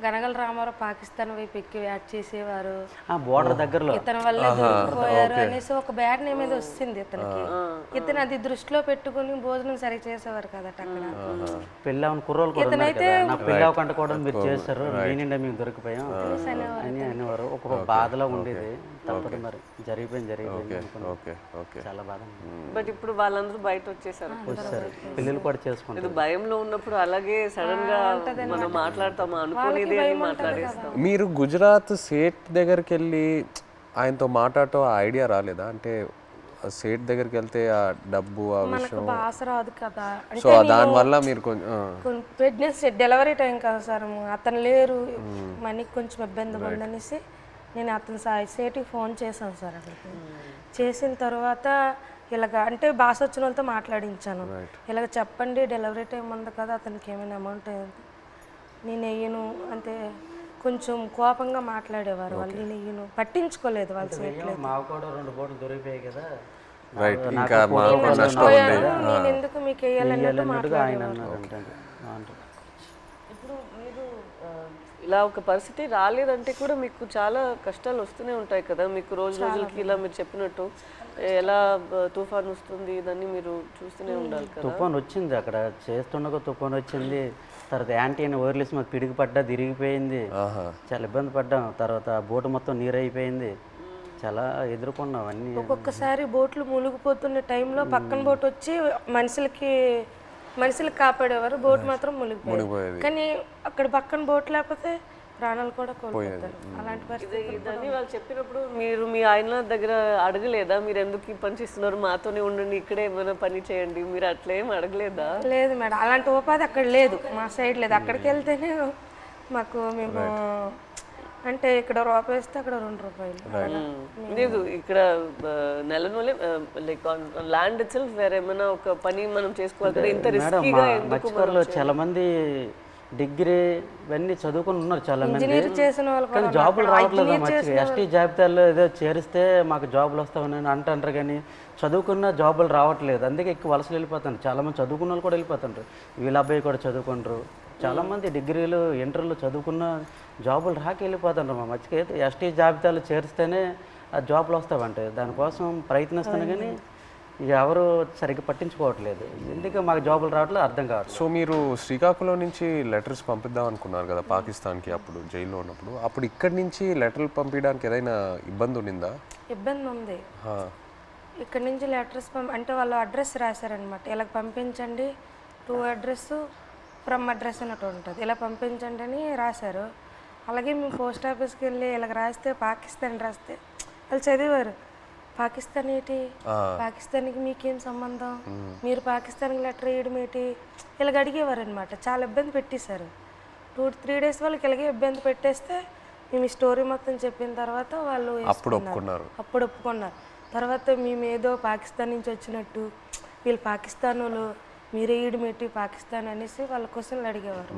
గనగల రామారావు పాకిస్తాన్ వైపు ఎక్కి యాడ్ చేసేవారు, బోర్డర్ దగ్గరలో ఇతని వల్ల దొరికిపోయారు అనేసి ఒక బ్యాడ్ నేమ్ మీద వచ్చింది ఇతనికి. ఇతను అది దృష్టిలో పెట్టుకుని భోజనం సరిగ్గా చేసేవారు కదా అక్కడ. పెళ్ళి అవన్న కుర్రోలు కూడా ఉన్నారు కదా, నాకు పెళ్ళి అవ్వకుండా కూడా మీరు చేస్తారు, మీ నిండా మీకు దొరికిపోయాం అని అనేవారు. ఒక బాధలో ఉండేది. తప్పదు మరి, జరిగిపోయింది చాలా బాధ. బట్ ఇప్పుడు వాళ్ళందరూ బయట వచ్చేసారు, పిల్లలు కూడా చేసుకుంటారు. భయంలో ఉన్నప్పుడు అలాగే సడన్ గా మనం మాట్లాడతామా అనుకునేది అని మాట్లాడేస్తాం. మీరు గుజరాత్ సేట్ దగ్గరికి వెళ్ళి ఆయనతో మాట్లాడటం ఆ ఐడియా రాలేదా? అంటే సేట్ దగ్గరికి వెళ్తే ఆ డబ్బు ఆ విషయం భాష రాదు కదా, సో దానివల్ల మీరు కొంచెం ప్రెగ్నెన్సీ డెలివరీ టైం కదా సార్, అతను లేరు, మనకి కొంచెం ఇబ్బంది ఉందనేసి నేను అతను సేటికి ఫోన్ చేశాను సార్. అక్కడికి చేసిన తర్వాత ఇలాగ అంటే భాష వచ్చిన వాళ్ళతో మాట్లాడించాను, ఇలాగ చెప్పండి డెలివరీ టైం ఉంది కదా, అతనికి ఏమైనా అమౌంట్ నేను వెయ్యను అంటే కొంచెం కోపంగా మాట్లాడేవారు వాళ్ళు. నేను వెయ్యను, పట్టించుకోలేదు వాళ్ళు సేట్లో. మాకు కూడా 2 బోట్లు దొరికిపోయాయి కదా, నేను ఎందుకు మీకు వేయాలన్నట్టు మాట్లాడేవారు. ఇప్పుడు మీరు ఇలా ఒక పరిస్థితి రాలేదంటే కూడా మీకు చాలా కష్టాలు వస్తూనే ఉంటాయి కదా, మీకు రోజుకి ఇలా మీరు చెప్పినట్టు ఎలా తుఫాన్ వస్తుంది దాన్ని మీరు చూస్తూనే ఉండాలి కదా. తుఫాన్ వచ్చింది, అక్కడ చేస్తుండగా తుఫాన్ వచ్చింది. తర్వాత యాంటీ అని వైర్లెస్ మాకు పిడికి పడ్డా తిరిగిపోయింది, చాలా ఇబ్బంది పడ్డాం. తర్వాత బోటు మొత్తం నీరు అయిపోయింది, చాలా ఎదుర్కొన్నాం అన్నీ. ఒక్కొక్కసారి బోట్లు మునిగిపోతున్న టైంలో పక్కన బోట్ వచ్చి మనుషులకు కాపాడేవారు, బోట్ మాత్రం మునిగిపోయేది. కానీ అక్కడ పక్కన బోట్ లేకపోతే ప్రాణాలు కూడా కోల్పోతారు. అలాంటి పరిస్థితి ఇదని వాళ్ళు చెప్పినప్పుడు మీరు మీ ఆయన దగ్గర అడగలేదా, మీరు ఎందుకు ఈ పని చేస్తున్నారు, మాతోనే ఉండండి, ఇక్కడే ఏమైనా పని చేయండి, మీరు అట్లా ఏం అడగలేదా? లేదు మేడం, అలాంటి ఉపాధి అక్కడ లేదు, మా సైడ్ లేదు. అక్కడికి వెళ్తేనే మాకు మేము అంటే ఇక్కడ రూపాయి వేస్తే అక్కడ 2 రూపాయలు లేదు. ఇక్కడ నెలనోలే లైక్ ల్యాండ్ ఇట్ సెల్ఫ్ వేరే ఏమైనా ఒక పని మనం చేసుకోవాలి కదా, ఇంత రిస్కీగా ఎందుకు? చాలా మంది డిగ్రీ ఇవన్నీ చదువుకుని ఉన్నారు చాలా మంది, చేసిన వాళ్ళు కానీ జాబులు రావట్లేదు. మంచిగా ఎస్టీ జాబితాలో ఏదో చేరిస్తే మాకు జాబులు వస్తామని అంటారు, కానీ చదువుకున్న జాబులు రావట్లేదు. అందుకే ఎక్కువ వలసలు వెళ్ళిపోతారు. చాలామంది చదువుకున్న వాళ్ళు కూడా వెళ్ళిపోతుంటారు. వీళ్ళ అబ్బాయి కూడా చదువుకుంటారు. చాలామంది డిగ్రీలు ఇంటర్లు చదువుకున్న జాబులు రాక వెళ్ళిపోతుంటారు. మా మధ్యకి ఎస్టీ జాబితాలో చేరిస్తేనే ఆ జాబులు వస్తావంటే దానికోసం ప్రయత్నిస్తాను, కానీ ఇక ఎవరు సరిగ్గా పట్టించుకోవట్లేదు. ఎందుకు మాకు జాబులు రావట్లేదు అర్థం కావట్లేదు. సో మీరు శ్రీకాకుళం నుంచి లెటర్స్ పంపిద్దాం అనుకున్నారు కదా పాకిస్తాన్కి, అప్పుడు జైల్లో ఉన్నప్పుడు. అప్పుడు ఇక్కడి నుంచి లెటర్లు పంపించడానికి ఏదైనా ఇబ్బంది ఉండిందా? ఇబ్బంది ఉంది. ఇక్కడ నుంచి లెటర్స్ అంటే వాళ్ళు అడ్రస్ రాశారనమాట, ఇలా పంపించండి, టు అడ్రస్ ఫ్రమ్ అడ్రస్ అన్నట్టు ఉంటుంది, ఇలా పంపించండి అని రాశారు. అలాగే మేము పోస్ట్ ఆఫీస్కి వెళ్ళి ఇలాగ రాస్తే పాకిస్తాన్ రాస్తే వాళ్ళు చదివారు, పాకిస్తాన్ ఏంటి, పాకిస్తాన్కి మీకేం సంబంధం, మీరు పాకిస్తాన్కి లెటర్ వేయడం ఏంటి, ఇలాగ అడిగేవారు అనమాట. చాలా ఇబ్బంది పెట్టేశారు. 2-3 డేస్ వాళ్ళకి ఇలాగే ఇబ్బంది పెట్టేస్తే మేము ఈ స్టోరీ మొత్తం చెప్పిన తర్వాత వాళ్ళు అప్పుడు ఒప్పుకున్నారు. తర్వాత మేము ఏదో పాకిస్తాన్ నుంచి వచ్చినట్టు, వీళ్ళు పాకిస్తాన్ వాళ్ళు, మీరు వేయడం ఏంటి పాకిస్తాన్ అనేసి వాళ్ళ క్వశ్చన్లు అడిగేవారు.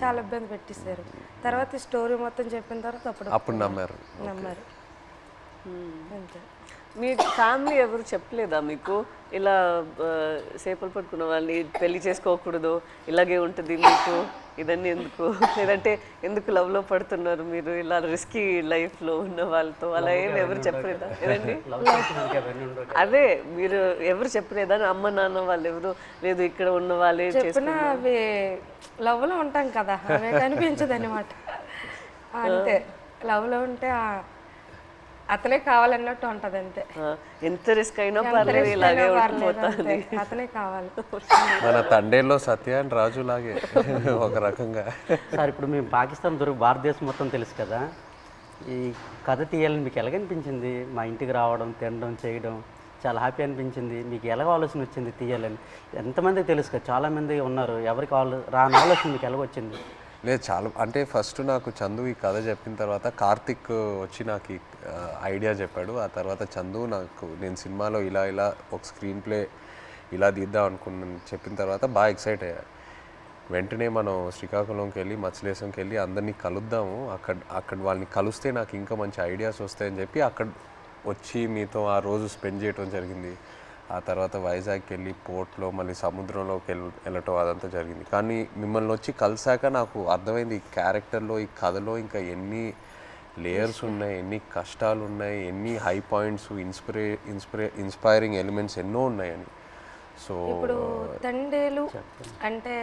చాలా ఇబ్బంది పెట్టేశారు. తర్వాత ఈ స్టోరీ మొత్తం చెప్పిన తర్వాత అప్పుడు నమ్మారు. అంతే. మీ ఫ్యామిలీ ఎవరు చెప్పలేదా మీకు ఇలా చేపలు పట్టుకున్న వాళ్ళని పెళ్లి చేసుకోకూడదు, ఇలాగే ఉంటుంది మీకు, ఇదన్నీ ఎందుకు, లేదంటే ఎందుకు లవ్లో పడుతున్నారు మీరు ఇలా రిస్కీ లైఫ్లో ఉన్న వాళ్ళతో, అలా ఏమి ఎవరు చెప్పలేదా? ఏదండి అదే మీరు ఎవరు చెప్పలేదా? అమ్మ నాన్న వాళ్ళు ఎవరు లేదు, ఇక్కడ ఉన్న వాళ్ళే చెప్పినా అవి లవ్లో ఉంటాం కదా, అవి కనిపించదు అనమాట. అంతే, లవ్లో ఉంటే అతనే కావాలన్నట్టు ఉంటది అంతే. ఎంత రిస్క్ అయినా పర్లేదు ఇలాగే ఉండిపోతుంది. అతనే కావాలి. మన తండేల్లో సత్య అండ్ రాజు లాగే ఒక రకంగా. సార్ ఇప్పుడు మేము పాకిస్తాన్ దొరికి భారతదేశం మొత్తం తెలుసు కదా, ఈ కథ తీయాలని మీకు ఎలాగనిపించింది? మా ఇంటికి రావడం, తినడం, చేయడం చాలా హ్యాపీ అనిపించింది. మీకు ఎలాగ ఆలోచన వచ్చింది తీయాలని? ఎంతమంది తెలుసు కదా, చాలామంది ఉన్నారు, ఎవరికి రాని ఆలోచన మీకు ఎలాగొచ్చింది? లేదు, చాలా అంటే ఫస్ట్ నాకు చందు ఈ కథ చెప్పిన తర్వాత కార్తిక్ వచ్చి నాకు ఈ ఐడియా చెప్పాడు. ఆ తర్వాత చందు నాకు నేను సినిమాలో ఇలా ఇలా ఒక స్క్రీన్ ప్లే ఇలా తీద్దాం అనుకున్నాను చెప్పిన తర్వాత బాగా ఎక్సైట్ అయ్యా. వెంటనే మనం శ్రీకాకుళంకి వెళ్ళి మత్స్యలేశంకి వెళ్ళి అందరినీ కలుద్దాము, అక్కడ వాళ్ళని కలిస్తే నాకు ఇంకా మంచి ఐడియాస్ వస్తాయని చెప్పి అక్కడ వచ్చి మీతో ఆ రోజు స్పెండ్ చేయడం జరిగింది. ఆ తర్వాత వైజాగ్కి వెళ్ళి పోర్ట్లో మళ్ళీ సముద్రంలోకి వెళ్ళటం అదంతా జరిగింది. కానీ మిమ్మల్ని వచ్చి కలిసాక నాకు అర్థమైంది ఈ క్యారెక్టర్లో, ఈ కథలో ఇంకా ఎన్ని లేయర్స్ ఉన్నాయి, ఎన్ని కష్టాలు ఉన్నాయి, ఎన్ని హై పాయింట్స్, ఇన్స్పైరింగ్ ఎలిమెంట్స్ ఎన్నో ఉన్నాయని. సో ఇప్పుడు తండేలు అంటే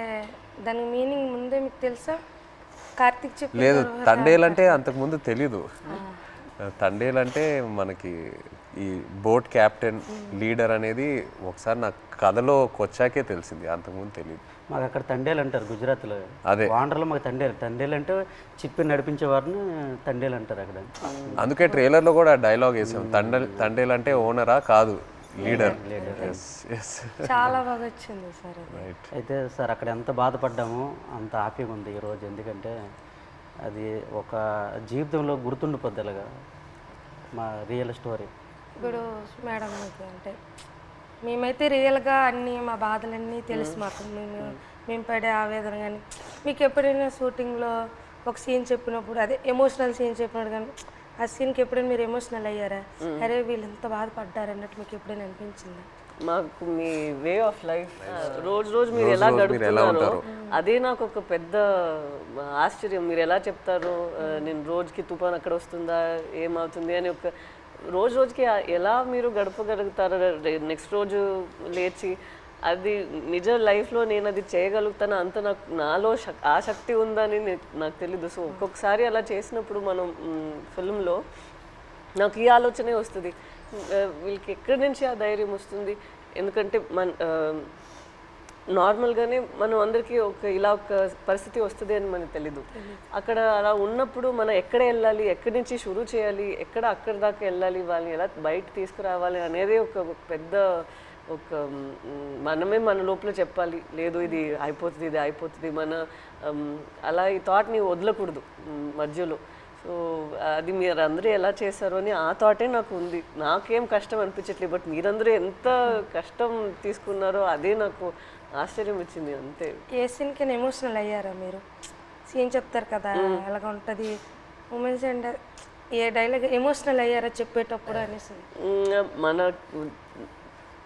దాని మీనింగ్ ముందే మీకు తెలుసా? కార్తిక్ చెప్పి లేదు, తండేలు అంటే అంతకుముందు తెలీదు. తండేలు అంటే మనకి ఈ బోట్ క్యాప్టెన్ లీడర్ అనేది ఒకసారి నాకు కథలోకి వచ్చాకే తెలిసింది, అంతకుముందు తెలియదు. మాకు అక్కడ తండేలు అంటారు గుజరాత్లో. అదే వాండర్లో మాకు తండేలు అంటే చిప్పి నడిపించే వారిని తండేలు అంటారు అక్కడ. అందుకే ట్రైలర్లో కూడా డైలాగ్ వేసాం, తండేలు అంటే ఓనరా కాదు, లీడర్. చాలా బాగా వచ్చింది సార్. అయితే సార్ అక్కడ ఎంత బాధపడ్డామో అంత హ్యాపీగా ఉంది ఈరోజు. ఎందుకంటే అది ఒక జీవితంలో గుర్తుండిపోద్ది అలాగా మా రియల్ స్టోరీ. ఇప్పుడు మేడం మీకు అంటే మేమైతే రియల్గా అన్నీ మా బాధలన్నీ తెలుసు మాకు, మేము పడే ఆవేదన. కానీ మీకు ఎప్పుడైనా షూటింగ్లో ఒక సీన్ చెప్పినప్పుడు, అదే ఎమోషనల్ సీన్ చెప్పినప్పుడు కానీ ఆ సీన్కి ఎప్పుడైనా మీరు ఎమోషనల్ అయ్యారా? అరే వీళ్ళు ఎంత బాధపడ్డారు అన్నట్టు మీకు ఎప్పుడైనా అనిపించిందా? మాకు మీ వే ఆఫ్ లైఫ్ రోజు రోజు మీరు ఎలా గడుపుతున్నారో అదే నాకు ఒక పెద్ద ఆశ్చర్యం. మీరు ఎలా చెప్తారు, నేను రోజుకి తుఫాన్ అక్కడ వస్తుందా, ఏమవుతుంది అని ఒక రోజుకి ఎలా మీరు గడపగలుగుతారు? నెక్స్ట్ రోజు లేచి అది నిజ లైఫ్లో నేను అది చేయగలుగుతాను అంత నాలో ఆ శక్తి ఉందని నాకు తెలీదు. సో ఒక్కొక్కసారి అలా చేసినప్పుడు మనం ఫిల్మ్లో నాకు ఈ ఆలోచనే వస్తుంది, వీళ్ళకి ఎక్కడి నుంచి ఆ ధైర్యం వస్తుంది? ఎందుకంటే నార్మల్గానే మనం అందరికీ ఇలా ఒక పరిస్థితి వస్తుంది అని మనకు తెలీదు. అక్కడ అలా ఉన్నప్పుడు మనం ఎక్కడ వెళ్ళాలి, ఎక్కడి నుంచి షురూ చేయాలి, అక్కడి దాకా వెళ్ళాలి, వాళ్ళని ఎలా బయట తీసుకురావాలి అనేది ఒక పెద్ద మనమే మన లోపల చెప్పాలి, లేదు ఇది అయిపోతుంది మన అలా ఈ థాట్ని వదలకూడదు మధ్యలో. సో అది మీరు అందరూ ఎలా చేశారు అని ఆ థాటే నాకు ఉంది. నాకేం కష్టం అనిపించట్లేదు, బట్ మీరందరూ ఎంత కష్టం తీసుకున్నారో అదే నాకు ఆశ్చర్యం వచ్చింది అంతే. ఏ సీన్కి ఎమోషనల్ అయ్యారా మీరు? సీన్ చెప్తారు కదా ఎలాగ ఉంటుంది moments, and a dialogue emotional అయ్యారా చెప్పేటప్పుడు అనేసి?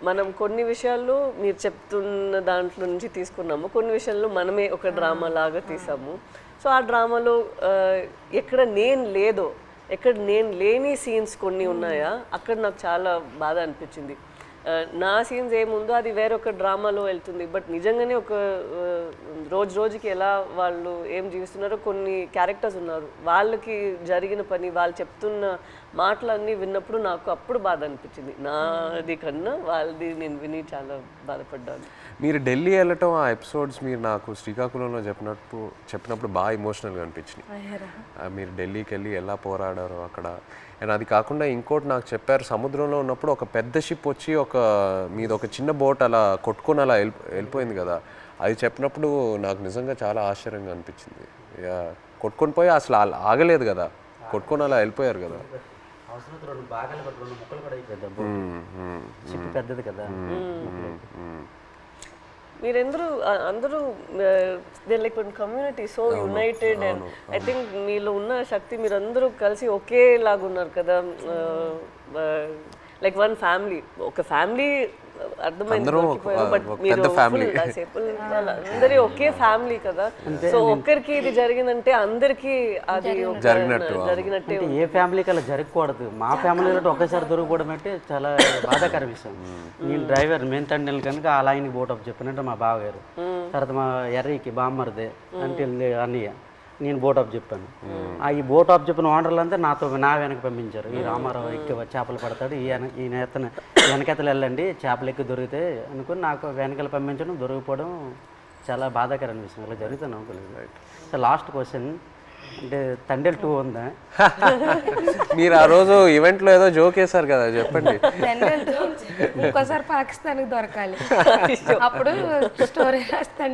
మనం కొన్ని విషయాల్లో మీరు చెప్తున్న దాంట్లో నుంచి తీసుకున్నాము, కొన్ని విషయాల్లో మనమే ఒక డ్రామా లాగా తీసాము. సో ఆ డ్రామాలో ఎక్కడ నేను లేని సీన్స్ కొన్ని ఉన్నాయా, అక్కడ నాకు చాలా బాధ అనిపించింది. నా సీన్స్ ఏముందో అది వేరొక డ్రామాలో వెళ్తుంది, బట్ నిజంగానే ఒక రోజుకి ఎలా వాళ్ళు ఏం జీవిస్తున్నారో కొన్ని క్యారెక్టర్స్ ఉన్నారు, వాళ్ళకి జరిగిన పని, వాళ్ళు చెప్తున్న మాటలన్నీ విన్నప్పుడు నాకు అప్పుడు బాధ అనిపించింది. నాది కన్నా వాళ్ళది నేను విని చాలా బాధపడ్డాను. మీరు ఢిల్లీ వెళ్ళటం ఆ ఎపిసోడ్స్ మీరు నాకు శ్రీకాకుళంలో చెప్పినప్పుడు బాగా ఎమోషనల్గా అనిపించినాయి. మీరు ఢిల్లీకి వెళ్ళి ఎలా పోరాడారో అక్కడ. అండ్ అది కాకుండా ఇంకోటి నాకు చెప్పారు, సముద్రంలో ఉన్నప్పుడు ఒక పెద్ద షిప్ వచ్చి మీది ఒక చిన్న బోట్ అలా కొట్టుకొని అలా వెళ్ళిపోయింది కదా, అది చెప్పినప్పుడు నాకు నిజంగా చాలా ఆశ్చర్యంగా అనిపించింది. కొట్టుకొని పోయి అసలు ఆగలేదు కదా, కొట్టుకొని అలా వెళ్ళిపోయారు కదా. పెద్దది కదా. మీరందరూ అందరూ they like one community, so United. And I think మీలో ఉన్న శక్తి మీరందరూ కలిసి ఒకేలాగా ఉన్నారు కదా, లైక్ వన్ ఫ్యామిలీ. ఒక ఫ్యామిలీ అర్థమైంది, బట్ మీరు అందరి ఒకే ఫ్యామిలీ కదా. సో ఒక్కరికి ఇది జరిగిందంటే అందరికి అది జరిగినట్టే. ఏ ఫ్యామిలీకి అలా జరగకూడదు. మా ఫ్యామిలీలో ఒకేసారి దొరికిపోవడం అంటే చాలా బాధాకర విషయం. నేను డ్రైవర్ మెయిన్ తండ్రి కనుక ఆ లైన్కి బోటప్ చెప్పినట్టు మా బావగారు, తర్వాత మా ఎర్రీకి బామ్మరిదే అంటే అన్నయ్య, నేను బోట్ ఆఫ్ చెప్పాను. ఈ బోట్ ఆఫ్ చెప్పిన ఓనర్లు అంతా నా వెనక పంపించారు. ఈ రామారావు ఎక్కి చేపలు పడతాడు, ఈ నేతను వెనకెతలు వెళ్ళండి చేపలు ఎక్కి దొరికితే అనుకుని నాకు వెనకాల పంపించడం, దొరికిపోవడం చాలా బాధాకరం అనిపిస్తుంది. ఇలా జరుగుతుంది అనుకోలేదు. సో లాస్ట్ క్వశ్చన్ అంటే తండేల్ 2 ఉందా? మీరు ఆ రోజు ఈవెంట్లో ఏదో జోక్ వేశారు కదా, చెప్పండి. ఇంకోసారి పాకిస్తాన్కి దొరకాలి, అప్పుడు స్టోరీ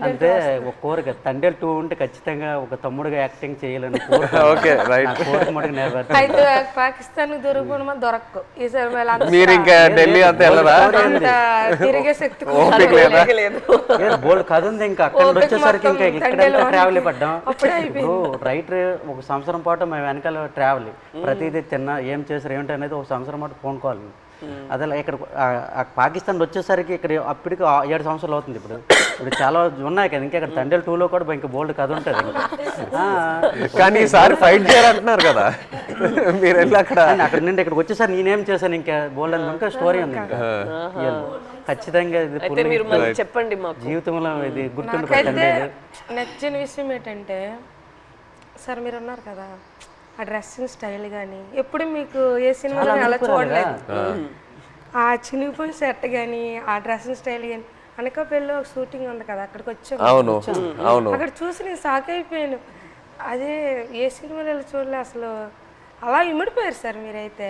అంటే ఒక కోరిక తండేల్ 2 ఉంటే ఖచ్చితంగా ఒక తమ్ముడుగా యాక్టింగ్ చేయాలని ఓకే రైట్. కోరిక మటుకు నెరవేర్చాలి. అయితే పాకిస్తాన్ దొరకడం దొరకవు ఈసారి. మీరు ఇంకా ఢిల్లీ అంతా వెళ్ళరా? తిరిగే శక్తి బోల్డ్ కథ ఉంది. ఇంకా అక్కడ నుండి వచ్చేసరికి ఇంకా ఇక్కడ ట్రావెల్ పడ్డాం. రైటర్ ఒక సంవత్సరం పాటు మేము వెనకాల ట్రావెల్, ప్రతిదీ తిన్నా ఏం చేశారు ఏమిటి అనేది ఒక సంవత్సరం పాటు ఫోన్ కాల్. అదే ఇక్కడ పాకిస్తాన్ వచ్చేసరికి ఇక్కడ అప్పటికి 7 సంవత్సరాలు అవుతుంది. ఇప్పుడు చాలా ఉన్నాయి కదా, ఇంకా ఇక్కడ తండేల్ 2లో కూడా ఇంకా బోల్డ్ కథ ఉంటుంది. కానీ ఈసారి ఫైట్ చేయాలంటున్నారు కదా మీరు వెళ్ళి అక్కడ నుండి ఇక్కడికి వచ్చేసరికి నేనేం చేశాను ఇంకా బోల్డ్ అని ఇంకా స్టోరీ ఉంది. ఇంకా ఖచ్చితంగా ఇది చెప్పండి మాకు జీవితంలో ఇది గుర్తుండిపోతుంది. నచ్చిన విషయం ఏంటంటే సార్ మీరు ఉన్నారు కదా, ఆ డ్రెస్సింగ్ స్టైల్ కానీ ఎప్పుడు మీకు ఏ సినిమాలో అలా చూడలేదు. ఆ చినిగిపోయిన సెట్ కానీ ఆ డ్రెస్సింగ్ స్టైల్ కానీ అనకాపల్లిలో ఒక షూటింగ్ ఉంది కదా, అక్కడికి వచ్చాము. అక్కడ చూసి నేను షాక్ అయిపోయాను. అదే ఏ సినిమాలో చూడలే అసలు. అలా ఇమిడిపోయారు సార్ మీరైతే.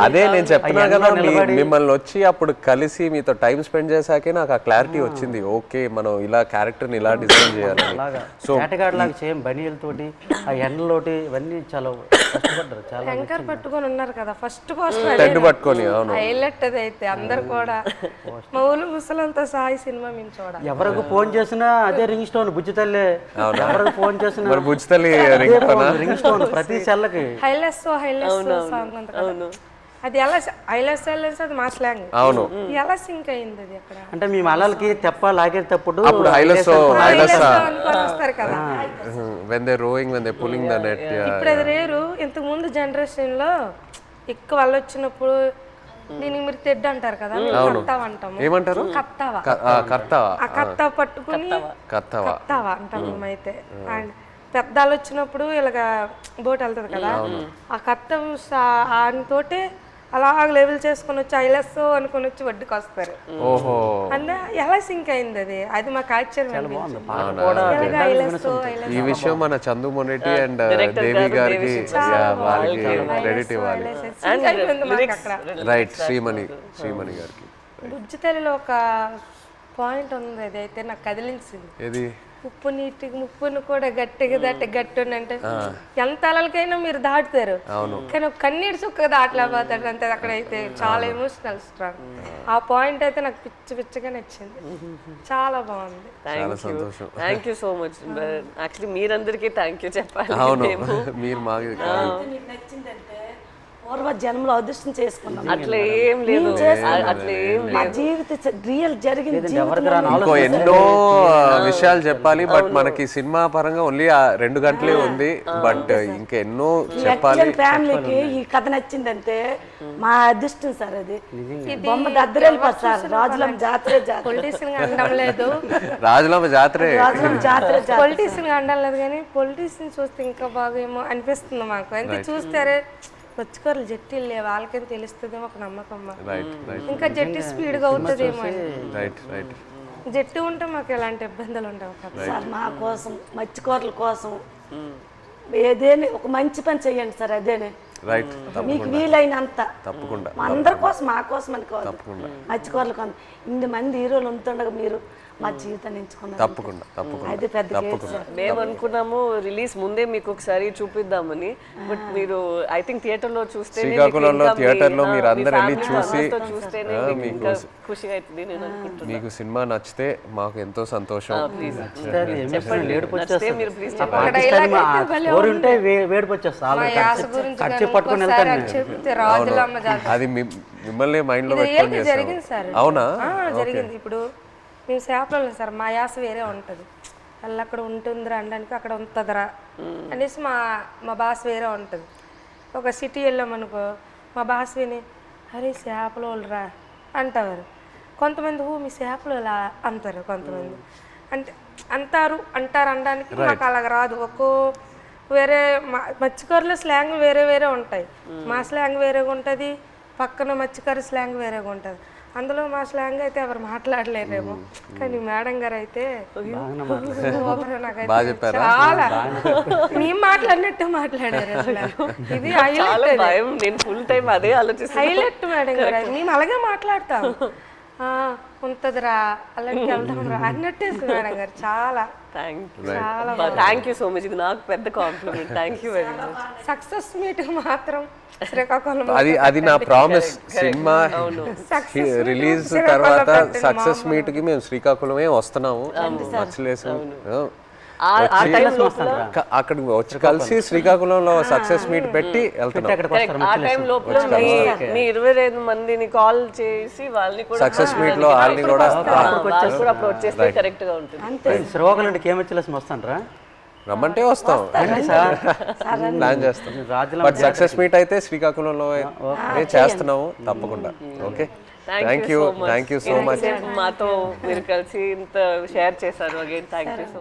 అదే నేను చెప్తున్నా కదా, మిమ్మల్ని వచ్చి అప్పుడు కలిసి మీతో టైం స్పెండ్ చేశాకే నాకు ఆ క్లారిటీ వచ్చింది. ఓకే మనం ఇలా క్యారెక్టర్ని ఇలా డిజైన్ చేయాలి. సో లాగా సేమ్ బనీలతోటి ఆ ఎండలోటి ఇవన్నీ చాలా కష్టపడ్డారు. చాలా యాంకర్ పట్టుకొని ఉన్నారు కదా ఫస్ట్ పోస్ట్ పట్టుకొని హైలైట్ అది అయితే అందరు కూడా మా ఊళ్ళు ముసలంతా సాయి సినిమా మేము చూడాలి. ఎవరికి ఫోన్ చేసినా అదే రింగ్ స్టోన్ బుజ్జి తల్లి. ఎవరికి ఫోన్ చేసినా రింగ్ స్టోన్ ప్రతి సెల్లకి హైలెస్ సాంగ్ ఉంది కదా, అది ఎలా హైలెస్ అది మా స్లాంగ్. అవును, ఎలా సింక్ అయింది అది అక్కడ అంటే మీ మలాలకి తెప్ప లాగేటప్పుడు వస్తారు కదా when they rowing, when they pulling the net. ఇప్పుడు అది రేరు. ఇంతకు ముందు జనరేషన్ లో ఎక్కువ వాళ్ళు వచ్చినప్పుడు దీనికి మీరు తెడ్డు అంటారు కదా, కత్తావ అంటాము. ఏమంటారు? కత్తావా. ఆ కత్తావ పట్టుకుని కత్తావా అంటాము మేమైతే. అండ్ పెద్దలు వచ్చినప్పుడు ఇలాగ బోట్ వెళ్తుంది కదా, ఆ కత్తం తోటే అలా లెవెల్ చేసుకొని వచ్చి ఐలెస్ అనుకుని వచ్చి వడ్డీకి వస్తారు. అంటే ఎలా సింక్ అయింది అది, అది మాకు ఆశ్చర్యం. ఈ విషయం మన చందు మొనెటి అండ్ దేవి గారికి వాళ్ళకి క్రెడిట్ ఇవ్వాలి. రైట్, శ్రీమణి గారికి. బుజ్జి తల్లిలో ఒక పాయింట్ ఉంది, అది అయితే నాకు కదిలించింది. ఏది? ఉప్పు నీటికి ముప్పును కూడా గట్టిగా దాటి గట్టి అంటే ఎంత అలలకైనా మీరు దాటుతారు, కానీ ఒక కన్నీటి చుక్క దాటలేకపోతాడు అంతే. అక్కడైతే చాలా ఎమోషనల్ స్ట్రాంగ్. ఆ పాయింట్ అయితే నాకు పిచ్చిగా నచ్చింది, చాలా బాగుంది. Thank you so much. Actually మీరందరికీ థ్యాంక్ యూ చెప్పాలి. మీరు మాకు పూర్వ జన్మలో అదృష్టం చేసుకున్నాం. అట్లా ఏం లేదు, అట్లా ఏం లేదు. జీవిత రియల్ జరిగింది. ఇంకో ఎన్నో విషయాలు చెప్పాలి, బట్ మనకి సినిమా పరంగా ఓన్లీ 2 గంటలే ఉంది. బట్ ఇంకా ఎన్నో చెప్పాలి. ఫ్యామిలీకి ఈ కథ నచ్చిందంటే మా అదృష్టం సార్. అది బొమ్మ దద్దరెళ్ళిపోతుంది సార్. రాజులమ్మ జాతరే పొలిటీషియన్ అనడం లేదు, రాజులమ్మ జాతరే పొలిటీషియన్ అనడం లేదు, కానీ పొలిటీషియన్ చూస్తే ఇంకా బాగా ఏమో అనిపిస్తుంది మాకు. అంటే చూస్తారే వచ్చుకోరు జట్టీలు లేవు, వాళ్ళకేం తెలుస్తుందేమో ఒక నమ్మకం. ఇంకా జట్టి స్పీడ్గా అవుతుందేమో. జట్టు ఉంటే మాకు ఎలాంటి ఇబ్బందులు ఉండవు సార్. మా కోసం మత్స్యకారుల కోసం ఏదేని ఒక మంచి పని చెయ్యండి సార్. అదేనే మీకు వీలైనంత తప్పకుండా అందరి కోసం, మా కోసం అని కాదు, మత్స్యకారుల కోసం. 8 మంది హీరోలు ఉంటుండగా మీరు మా జీవితాన్ని ఎంచుకున్నారు. తప్పకుండా అది పెద్ద. మేము అనుకున్నాము రిలీజ్ ముందే మీకు ఒకసారి చూపిద్దామని, బట్ మీరు ఐ థింక్ థియేటర్ లో చూస్తే శ్రీకాకుళంలో థియేటర్ లో మీరు అందరూ వెళ్ళి చూసి ఖుషిగా అవుతుంది. నేను అనుకుంటున్నాను మీకు సినిమా నచ్చితే మాకు ఎంతో సంతోషం. అది మిమ్మల్ని మైండ్ లో పెట్టుకొని చేస్తాం. అవునా? జరిగింది. ఇప్పుడు మేము చేపలు సార్, మా యాస వేరే ఉంటుంది. వాళ్ళు అక్కడ ఉంటుందిరా అనడానికి అక్కడ ఉంటుందిరా అనేసి మా భాష వేరే ఉంటుంది. ఒక సిటీ వెళ్ళామనుకో మా భాష విని అరే చేపలు వాళ్ళరా అంటారు. కొంతమంది మీ చేపలు ఇలా అంటారు, కొంతమంది అంటే అంటారు అనడానికి మాకు అలాగ రాదు. వేరే మత్స్యకారుల స్లాంగ్ వేరే వేరే ఉంటాయి. మా స్లాంగ్ వేరేగా ఉంటుంది, పక్కన మత్స్యకారు స్లాంగ్ వేరేగా ఉంటుంది. అందులో మా స్లాంగ్ అయితే ఎవరు మాట్లాడలేరేమో, కానీ మేడం గారు అయితే సూపర్. నాకైతే చాలా మేము మాట్లాడినట్టు మాట్లాడారు అసలు. ఇది హైలైట్. నేను ఫుల్ టైం అదే ఆలోచిస్తాను. హైలైట్ మేడం గారు, మేము అలాగే మాట్లాడతాం. ఉంటుందిరా అలాంటి వెళ్దాం రా అన్నట్టే మేడం గారు. చాలా థ్యాంక్ యూ సో మచ్. ఇది నాకు పెద్ద compliment. Thank you very much. Success meet మాత్రం శ్రీకాకుళం అది నా ప్రామిస్. సినిమా రిలీజ్ తర్వాత సక్సెస్ మీట్ కి మేము శ్రీకాకుళమే వస్తున్నాము. మచ్చలేసాం అక్కడికి వచ్చి కలిసి శ్రీకాకుళంలో సక్సెస్ మీట్ పెట్టి వెళ్తున్నాం. ఆ టైం లోపల మీ 25 మందిని కాల్ చేసి వాళ్ళని కూడా సక్సెస్ మీట్ లో వాళ్ళని కూడా అప్పుడు వచ్చేస్తే కరెక్ట్ గా ఉంటుంది. శ్రీకాకుళం నుండి కేమచ్చలేసి వస్తానరా, రమ్మంటే వస్తాం, ప్లాన్ చేస్తాం. బట్ సక్సెస్ మీట్ అయితే శ్రీకాకుళంలో చేస్తున్నాము తప్పకుండా. Okay, thank you so much. మాతో మీరు కలిసి ఇంత షేర్ చేశారు. Again thank you so much.